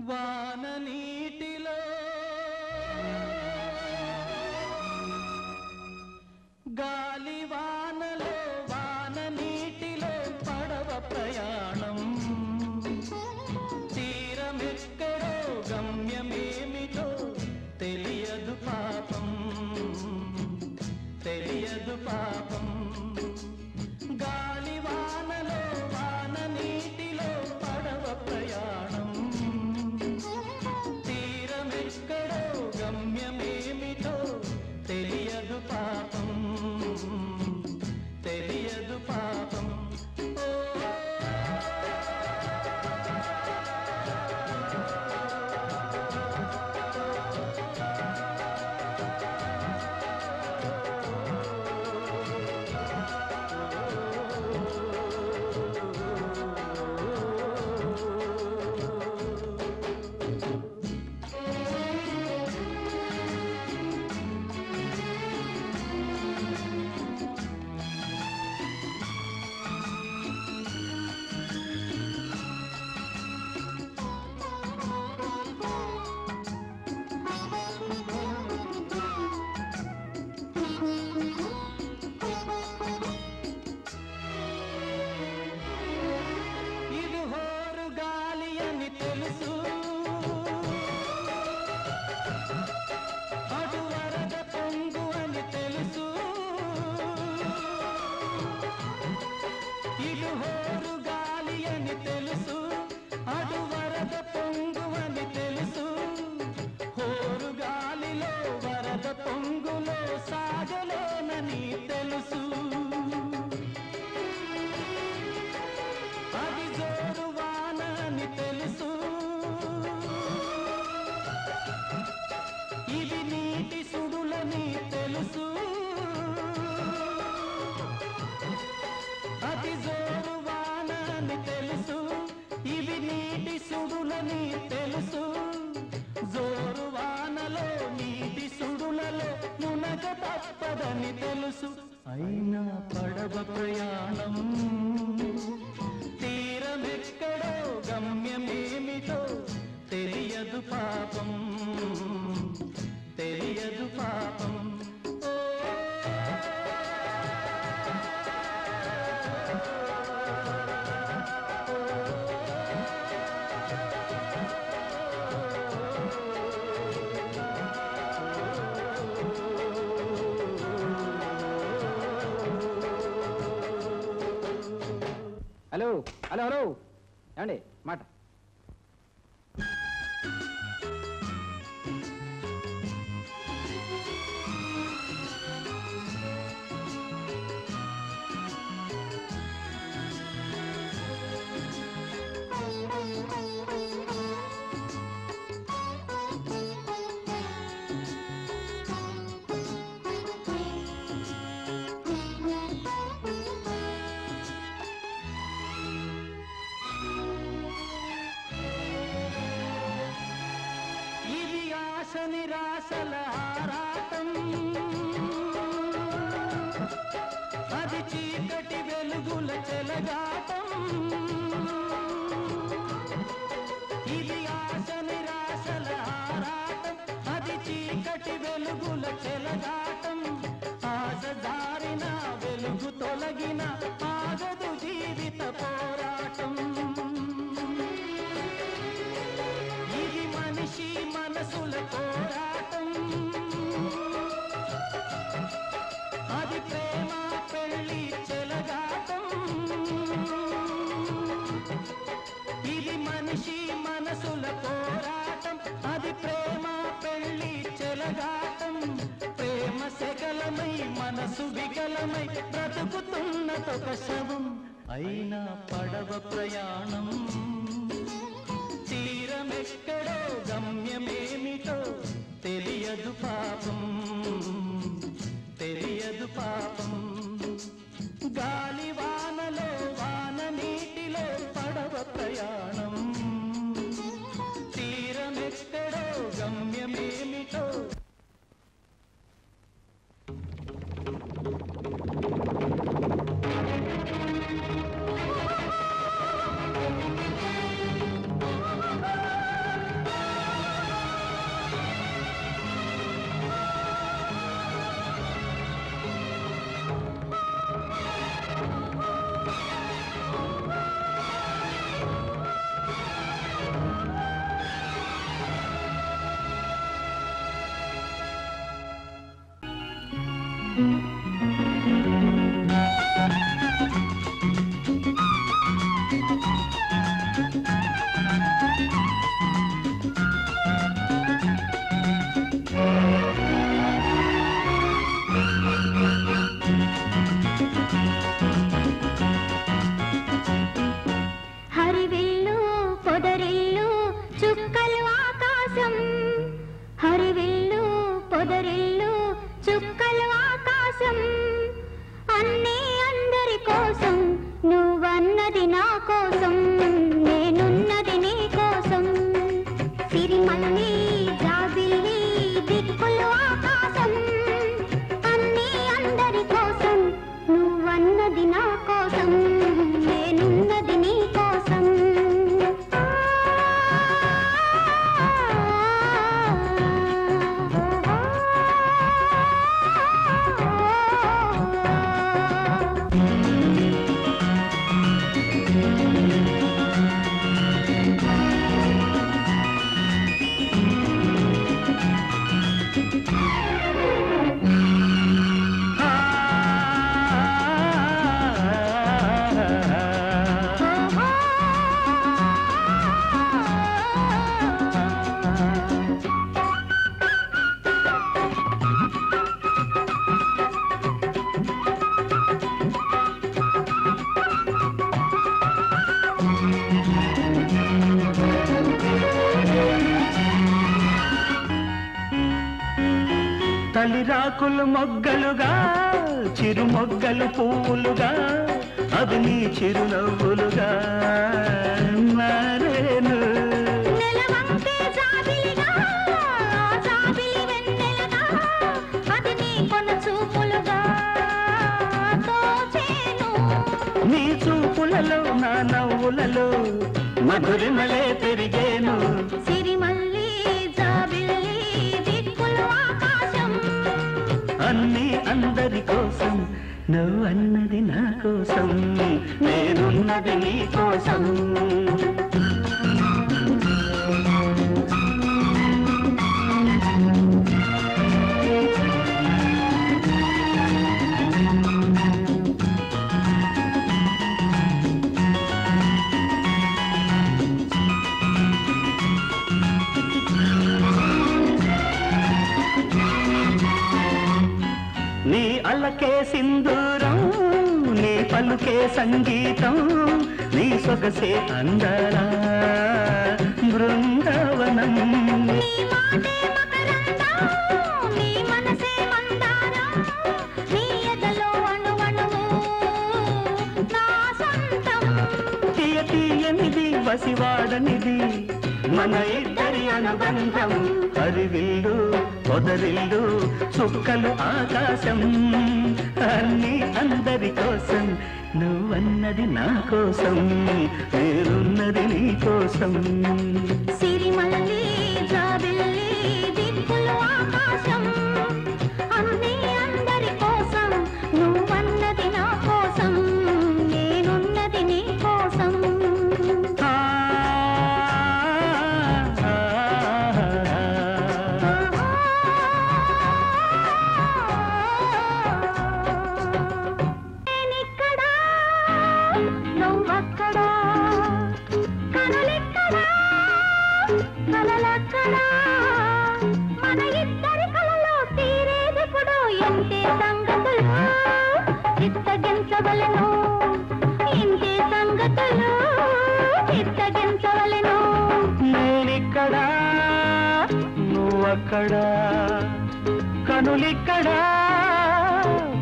వాన నీటిలో గాలి వానలో వాన నీటిలో పడవ ప్రయాణం తీరమెక్కడో గమ్యమేమిటో తెలియదు పాపం తెలియదు పాపం గాలి వానలో వాన నీటిలో పడవ ప్రయాణం తీరమెక్కడో గమ్యమేమిటో తెలియదు పాపం తెలియదు పాపం తప్పదని తెలుసు అయినా పడవ ప్రయాణం తీరమెక్కడో గమ్యమేమిటో తెలియదు పాపం తెలియదు పాపం హలో హలో హలో ఏమండి మాట నిరాశల ఆరాటం అది చీకటి వెలుగుల చెలగాటం ఇది ఆశ నిరాశల ఆరాటం అది చీకటి వెలుగుల చెలగాటం ఆశ దారిన వెలుగు తొలగిన ఆగదు జీవిత పోరాటం ఇది మనిషి మనసుల పోరాటం అది ప్రేమ పెళ్లి చెలగాటం ఇది మనిషి మనసుల పోరాటం అది ప్రేమ పెళ్లి చెలగాటం ప్రేమ సెగలమై మనసు వికలమై బ్రతుకుతున్నదొక శవం అయినా పడవ ప్రయాణం తీరమెక్కడో గమ్యమేమిటో తెలియదు పాపం తెలియదు పాపం గాలి వానలో వాన నీటిలో పడవ ప్రయాణం తీరమెక్కడో గమ్యమేమిటో తలిరాకులు మొగ్గలుగా చిరు మొగ్గలు పువ్వులుగా అవి నీ చిరునవ్వులుగా మారేను. నెలవంకే జాబిలిగా జాబిలి వెన్నెలగా అది నీ కొన చూపులుగా తోచేను. నీ చూపులలో నా నవ్వులలో మధురిమలే పెరిగేను. సిరిమల్లి జాబిల్లి దిక్కులు ఆకాశం అన్నీ అందరి కోసం నువ్వు అన్నది నా కోసం నేనున్నది నీ కోసం. నీ అల్లకే సింధూరం నీ పలుకే సంగీతం నీ సొగసే అందరా బృందావనం. నీ మాటే మకరందం నీ మనసే మందారం నీ ఎదలో అణువణువు నా సొంతం. తీయ తీయనిది వసివాడనిది మన ఇద్దరి అనుబంధం. హరివిల్లు పొదరిల్లు చుక్కలు ఆకాశం అన్నీ అందరి కోసం నువ్వన్నది నా కోసం నేనున్నది నీ కోసం. సిరిమల్లి జాబిల్లి దిక్కులు ఆకాశం అన్నీ అందరి కోసం నువ్వన్నది నా కోసం నేనున్నది నీ కోసం. నువ్వక్కడా కలలెక్కడా కలలక్కడా మన ఇద్దరి కలలో తీరేదెప్పుడు ఇంతే సంగతులు చిత్తగించవలెను ఇంతే సంగతులు చిత్తగించవలెను. నేనిక్కడా నువ్వక్కడా కనులిక్కడా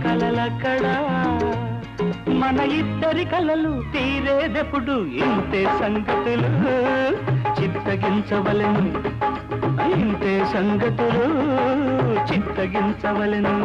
కలలక్కడా మన ఇద్దరి కలలు తీరేదెప్పుడు ఇంతే సంగతులు చిత్తగించవలెను ఇంతే సంగతులు చిత్తగించవలెను.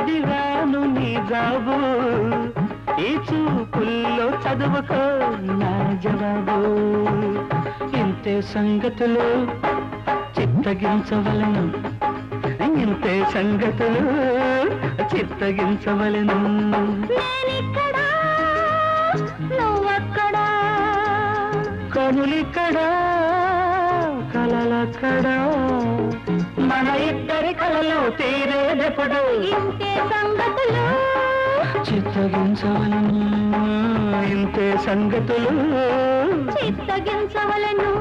అడిగాను నీ జాబు ఈ చూపుల్లో చదువుకో నా జవాబు ఇంతే సంగతులు చిత్తగించవలను ఇంతే సంగతులు చిత్తగించవలను నేనిక్కడా నువ్వక్కడా కనులిక్కడా కలలక్కడా మన ఇద్దరి కలలు తీరేదెప్పుడు ఇంతే సంగతులు చిత్తగించవలను ఇంతే సంగతులు చిత్తగించవలను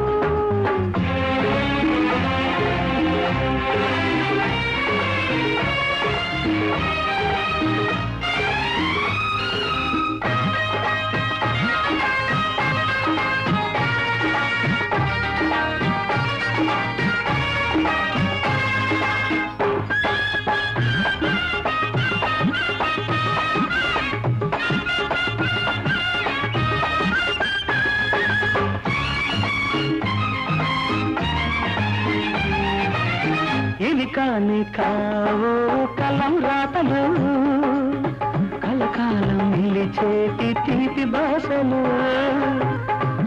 ఇవి కాని కావో కలం రాతలు కలకాలం నిలిచేటి తీపి భాషలు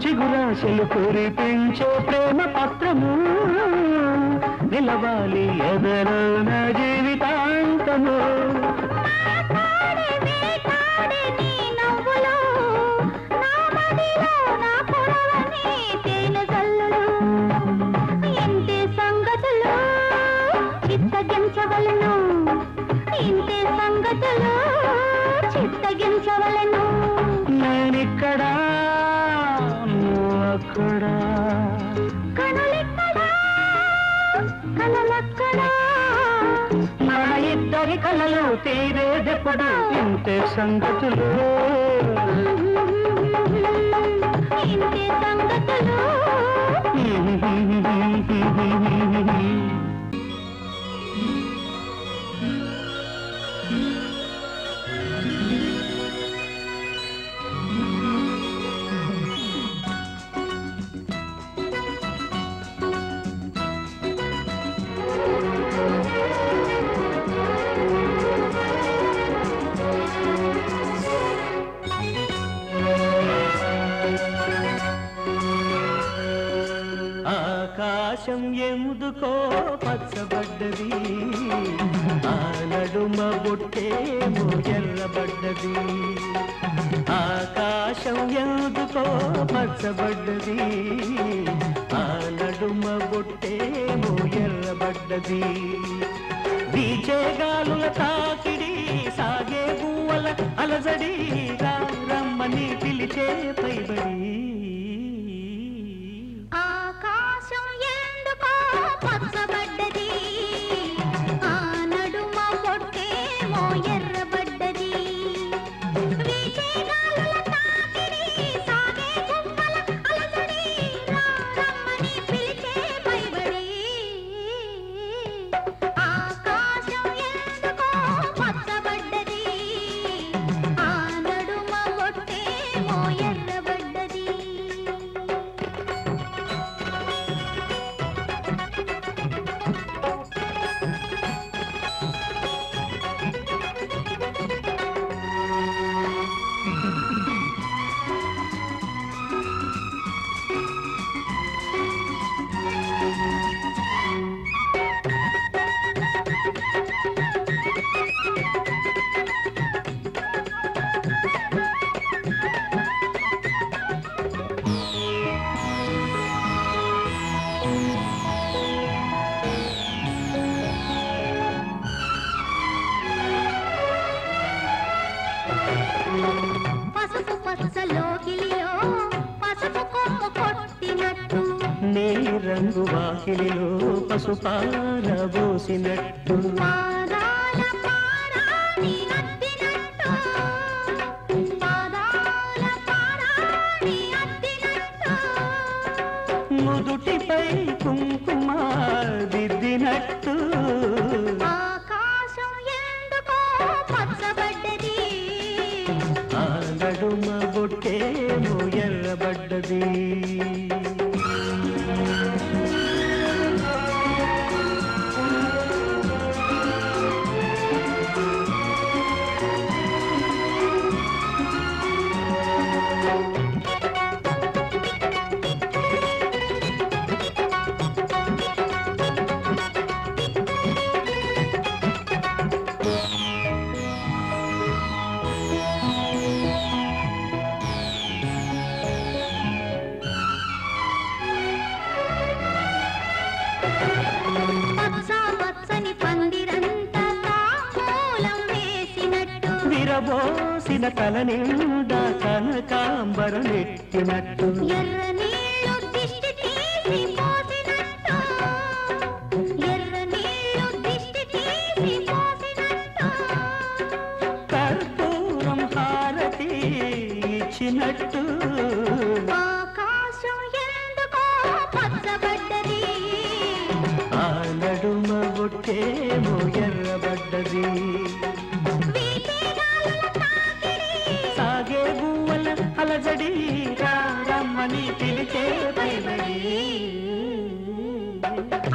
చిగురాశలు కురిపించే ప్రేమ పత్రము నిలవాలి ఎదరో నా జీవితాంతము చిత్తగించవలను ఇంతే సంగతులు చిత్తగించవలను నేనిక్కడా నువ్వక్కడా కనులెక్కడా కలలక్కడా మన ఇద్దరి కలలు తీరేదెప్పుడు ఇంతే సంగతులు ఇంతే సంగతులు ఆకాశం ఎందుకో పచ్చబడ్డది ఆ నడుమ బొట్టేమో ఎర్రబడ్డది ఆకాశం ఎందుకో పచ్చబడ్డది ఆ నడుమ బొట్టేమో ఎర్రబడ్డది వీచే గాలుల తాకిడి సాగే పువ్వుల అలజడి రమ్మని పిలిచే పైబడి ఆకాశం ఎందుకో పచ్చబడ్డది ఆ నడుమ పొట్టేమో ఎర్రబడ్డది వీచే గాలుల తాకిడి సాగే పువ్వుల అలజడి రమ్మని పిలిచే పైబడి ఆకాశం ఎందుకో పచ్చబడ్డది ఆ నడుమ పొట్టేమో ఎర్రబడ్డది పసుపు పచ్చలోకిలిలో పసుపు కొమ్ము కొట్టినట్టు నీ రంగు వాకిలిలో పసుపారబోసినట్టు పాదాల పారాణి అద్దినట్టు పాదాల పారాణి అద్దినట్టు ముదుటిపై కుంకుమ దిద్దినట్టు ఆకాశం ఎందుకో పచ్చబడ్డది ఆ నడుమ బొట్టేమో ఎర్రబడ్డది విరబోసిన తల నిండా కనకాంబరం ఎట్టినట్టు ఎర్ర నీళ్ళు దిష్టి తీసి పోసినట్టు ఎర్ర నీళ్ళు దిష్టి తీసి పోసినట్టు కర్పూరం హారతి ఇచ్చినట్టు ఆకాశం ఎందుకో పచ్చబడ్డది ఆ నడుమ ఒట్టేమో ఎర్రబడ్డది వీటిగాలుల తాకిడి సాగే గువ్వల అలజడి రమ్మని పిలిచే పైబడి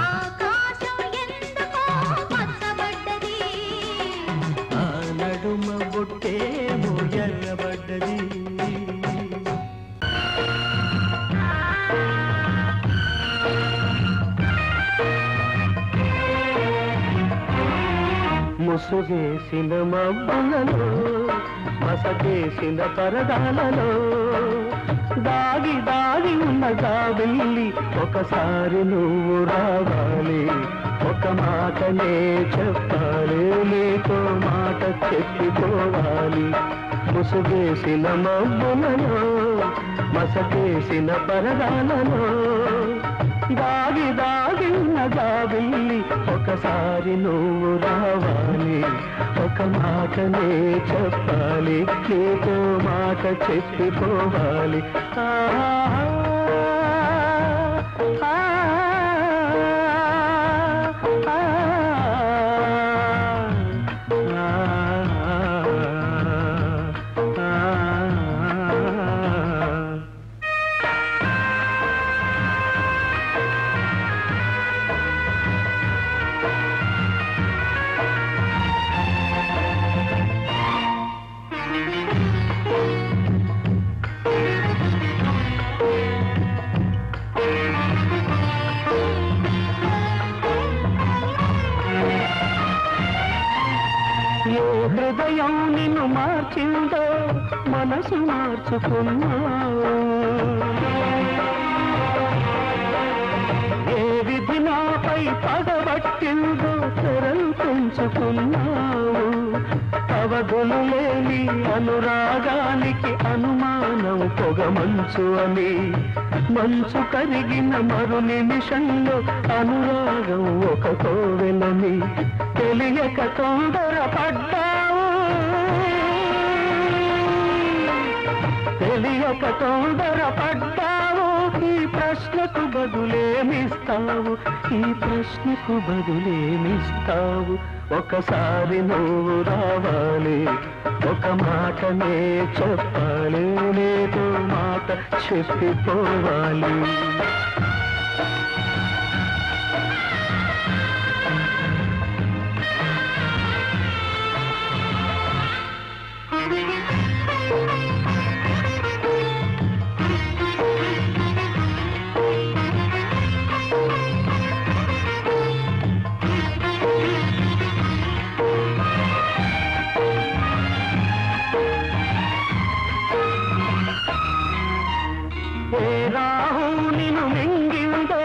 ఆకాశం ఎందుకో పచ్చబడ్డది ఆ నడుమ ఒట్టేమో ఎర్రబడ్డది ముసుగేసిన మబ్బులలో మసకేసిన పరదాలలో దాగి దాగి ఉన్న గాబిల్లి ఒకసారి నువ్వు రావాలి ఒక మాటనే చెప్పాలి నీతో మాట చెప్పిపోవాలి ముసుగేసిన మబ్బులలో మసకేసిన పరదాలలో దాగి దాగి ఉన్న గాబిల్లి ఒకసారి నువ్వు రావాలి ఒక మాటనే చెప్పాలి నీతో మాట చెప్పిపోవాలి హృదయం నిన్ను మార్చిందో మనసు మార్చుకున్నావు ఏ విధి నాపై పగబట్టిందో తెరలు పెంచుకున్నావు అవగులు లేని అనురాగానికి అనుమానం పొగమంచు అని మంచు కరిగిన మరు నిమిషంలో అనురాగం ఒక కోవెలని తెలియక తొందరపడ్డావు తెలియక తొందరపడ్డావు ఈ ప్రశ్నకు బదులేమిస్తావు ఈ ప్రశ్నకు బదులేమిస్తావు ఒకసారి నువ్వు రావాలి ఒక మాటనే చెప్పాలి నీతో మాట చెప్పిపోవాలి ఏ రాహు నిన్ను మింగిందో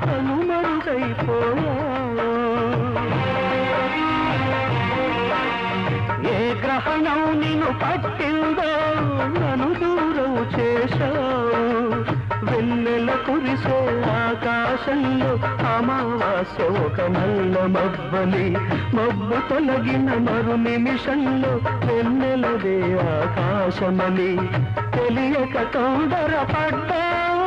కనుమరుగైపోయా ఏ గ్రహణం నిన్ను పట్టిందో నన్ను దూరం చేశావు వెన్నెల కురిసే ఆకాశంలో అమావాస్య ఒక నల్ల మబ్బని మబ్బు తొలగిన మరు నిమిషంలో వెన్నెలదే ఆకాశమని తెలియక తొందరపడ్డావు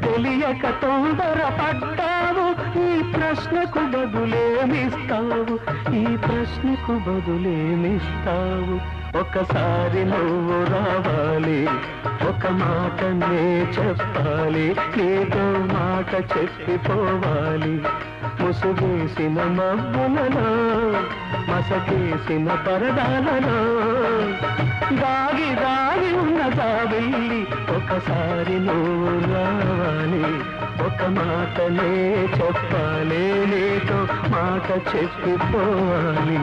తెలియక తొందరపడ్డావు ఈ ప్రశ్నకు బదులేమిస్తావు ఈ ప్రశ్నకు బదులేమిస్తావు ఒకసారి నువ్వు రావాలి ఒక మాటనే చెప్పాలి నీతో మాట చెప్పిపోవాలి ముసుగేసిన మబ్బులలో మసకేసిన పరదాలలో దాగి దాగి ఉన్న జాబిల్లి ఒకసారి నువ్వు రావాలి ఒక మాటనే చెప్పాలి నీతో మాట చెప్పిపోవాలి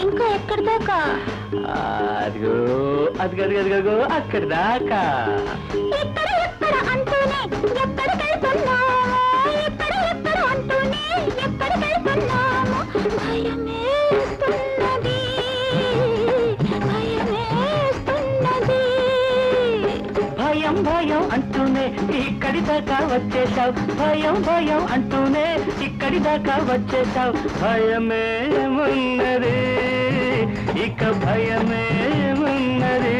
ఇంకా ఎక్కడి దాకా? అదిగో అదిగో అక్కడి దాకా. ఎక్కడ ఎక్కడ అంటూనే ఎక్కడికి వెళ్తున్నాము, ఎక్కడ ఎక్కడ అంటూనే ఎక్కడికి వెళ్తున్నాము. భయమేస్తున్నది, భయమేస్తున్నది. భయం భయం అంటూనే ఇక్కడి దాకా వచ్చేశావు, భయం భయం అంటూనే ఇక్కడి దాకా వచ్చేశావు. భయమేమున్నది, ఇక భయమేమున్నది.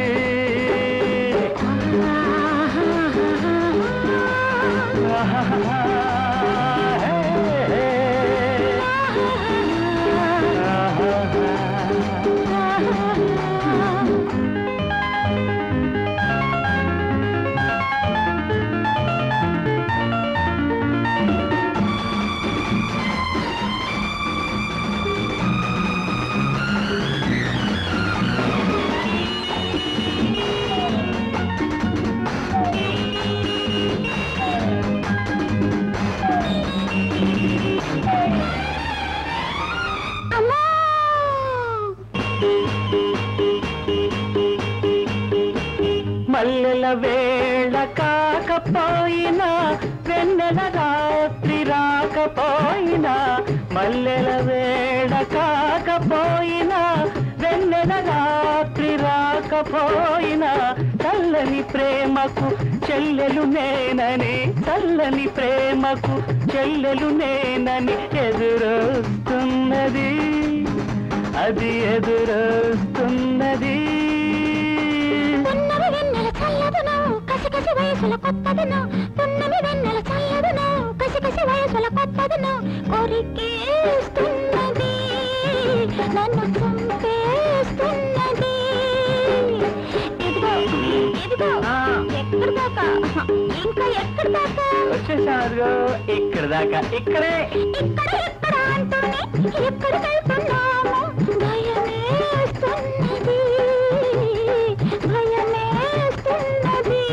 మల్లెల వేళ కాకపోయినా వెన్నెల రాత్రి రాకపోయినా, మల్లెల వేళ కాకపోయినా వెన్నెల రాత్రి రాకపోయినా, చల్లని ప్రేమకు చెల్లెలు నేనని, చల్లని ప్రేమకు చెల్లెలు నేనని ఎదురొస్తున్నది, అది ఎదురొస్తున్నది. పున్నమి వెన్నెల చల్లదును కసికసి వయసుల కొత్తదును, పున్నమి వెన్నెల చల్లదును కసికసి వయసుల కొత్తదును. కొరికేస్తున్నది, నన్ను చంపేస్తున్నది. ఇదిగో ఇదిగో ఎక్కడి దాకా, ఇంకా ఎక్కడి దాకా? వచ్చేసారు ఇక్కడి దాకా. ఇక్కడే ఇక్కడ ఎక్కడ అంటూనే ఎక్కడికి వెళ్తున్నాము. భయమేస్తున్నది, భయమేస్తున్నది.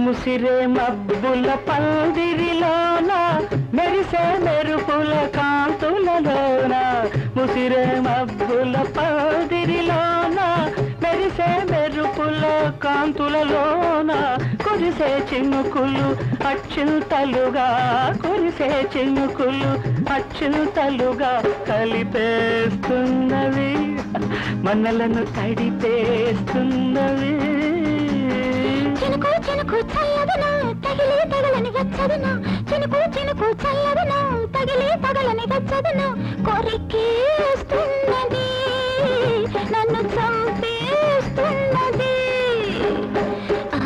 ముసిరే మబ్బుల పందిరిలోన మెరిసే మెరుపుల కాంతులలోన, ముసిరే మబ్బుల పందిరిలోన మెరిసే మెరుపుల కాంతులలోన, కురిసే చినుకులు అచ్చింతలుగా, కురిసే చినుకులు అచ్చింతలుగా కలిపేస్తున్నవి, మనలను తడిపేస్తున్నవి. చినుకు చినుకు చల్లదును తగిలి తగలని వెచ్చదును, చినుకు చినుకు చల్లదును తగిలి తగలని వెచ్చదును. కొరికేస్తున్నది, నన్ను చంపేస్తున్నది. ఆ